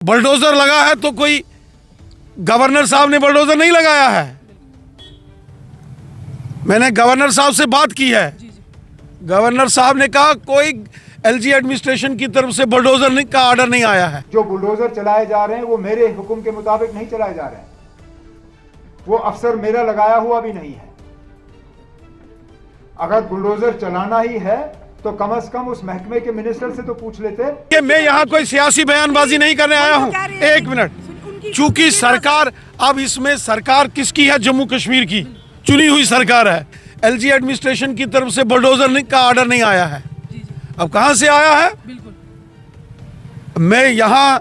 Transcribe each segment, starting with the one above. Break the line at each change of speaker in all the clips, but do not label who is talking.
Bulldozer लगा है तो कोई गवर्नर साहब ने बुलडोजर नहीं लगाया है। मैंने गवर्नर साहब से बात की है। गवर्नर साहब ने कहा कोई एलजी एडमिनिस्ट्रेशन की तरफ से बुलडोजर का ऑर्डर नहीं आया है।
जो बुलडोजर चलाए जा रहे हैं वो मेरे हुक्म के मुताबिक नहीं चलाए जा रहे हैं। वो अफसर मेरा लगाया हुआ भी नहीं है। अगर बुलडोजर चलाना ही है तो कम से कम उस महकमे के मिनिस्टर से तो पूछ लेते
कि मैं यहाँ कोई सियासी बयानबाजी नहीं करने आया हूँ। एक मिनट, चूंकि सरकार, अब इसमें सरकार किसकी है? जम्मू कश्मीर की चुनी हुई सरकार है। एलजी एडमिनिस्ट्रेशन की तरफ से बुलडोजर का ऑर्डर नहीं आया है। अब कहां से आया है? मैं यहाँ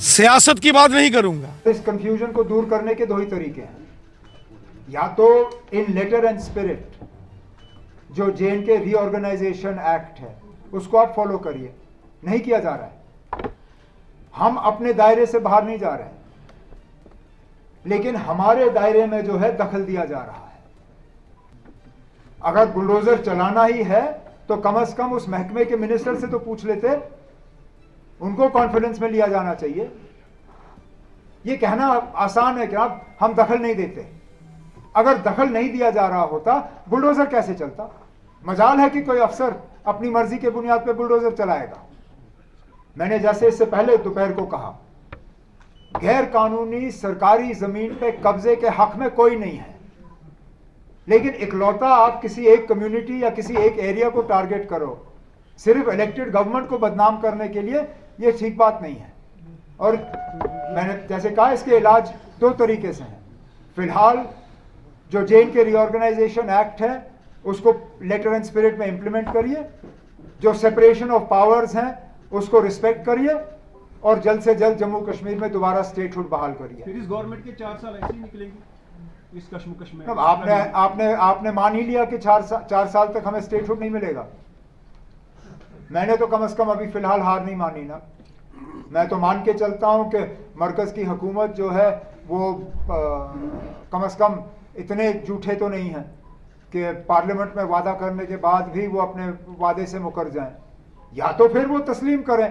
सियासत की बात नहीं करूंगा।
इस कंफ्यूजन को दूर करने के दो ही तरीके हैं। या तो इन लेटर एंड स्पिरिट जो जेएनके रीऑर्गेनाइजेशन एक्ट है उसको आप फॉलो करिए। नहीं किया जा रहा है। हम अपने दायरे से बाहर नहीं जा रहे हैं, लेकिन हमारे दायरे में जो है दखल दिया जा रहा है। अगर बुलडोजर चलाना ही है तो कम से कम उस महकमे के मिनिस्टर से तो पूछ लेते। उनको कॉन्फिडेंस में लिया जाना चाहिए। ये कहना आसान है कि आप हम दखल नहीं देते। अगर दखल नहीं दिया जा रहा होता बुलडोजर कैसे चलता? मजाल है कि कोई अफसर अपनी मर्जी के बुनियाद पर बुलडोजर चलाएगा। मैंने जैसे इससे पहले दोपहर को कहा, गैर कानूनी सरकारी जमीन पे कब्जे के हक में कोई नहीं है, लेकिन इकलौता आप किसी एक कम्युनिटी या किसी एक एरिया को टारगेट करो सिर्फ इलेक्टेड गवर्नमेंट को बदनाम करने के लिए, ये ठीक बात नहीं है। और मैंने जैसे कहा, इसके इलाज दो तरीके से हैं। फिलहाल जो जेएनके रीऑर्गेनाइजेशन एक्ट है उसको लेटर एंड स्पिरिट में इंप्लीमेंट करिए। जो सेपरेशन ऑफ पावर्स हैं उसको रिस्पेक्ट करिए और जल्द से जल्द जम्मू कश्मीर में दोबारा स्टेटहुड बहाल करिए।
फिर इस गवर्नमेंट के 4 साल ऐसे ही निकलेंगे इस कश्मकश में।
अब आपने मान ही लिया कि 4 साल तक हमें स्टेटहुड नहीं मिलेगा। मैंने तो कम से कम अभी फिलहाल हार नहीं मानी ना। मैं तो मान के चलता हूं कि मरकज की हुकूमत जो है वो कम से कम इतने झूठे तो नहीं हैं कि पार्लियामेंट में वादा करने के बाद भी वो अपने वादे से मुकर जाएं। या तो फिर वो तस्लीम करें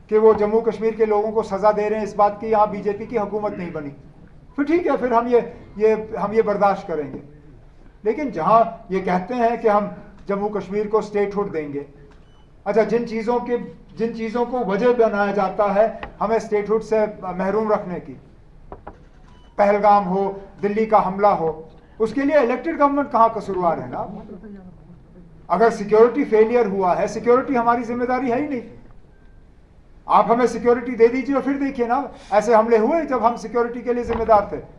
कि वो जम्मू कश्मीर के लोगों को सजा दे रहे हैं इस बात की यहाँ बीजेपी की हुकूमत नहीं बनी, फिर ठीक है, फिर हम ये बर्दाश्त करेंगे। लेकिन जहाँ ये कहते हैं कि हम जम्मू कश्मीर को स्टेटहुड देंगे, अच्छा, जिन चीज़ों को वजह बनाया जाता है हमें स्टेटहुड से महरूम रखने की, पहलगाम हो, दिल्ली का हमला हो, उसके लिए इलेक्टेड गवर्नमेंट कहाँ कसूरवार है ना। अगर सिक्योरिटी फेलियर हुआ है, सिक्योरिटी हमारी जिम्मेदारी है ही नहीं। आप हमें सिक्योरिटी दे दीजिए और फिर देखिए ना, ऐसे हमले हुए जब हम सिक्योरिटी के लिए जिम्मेदार थे।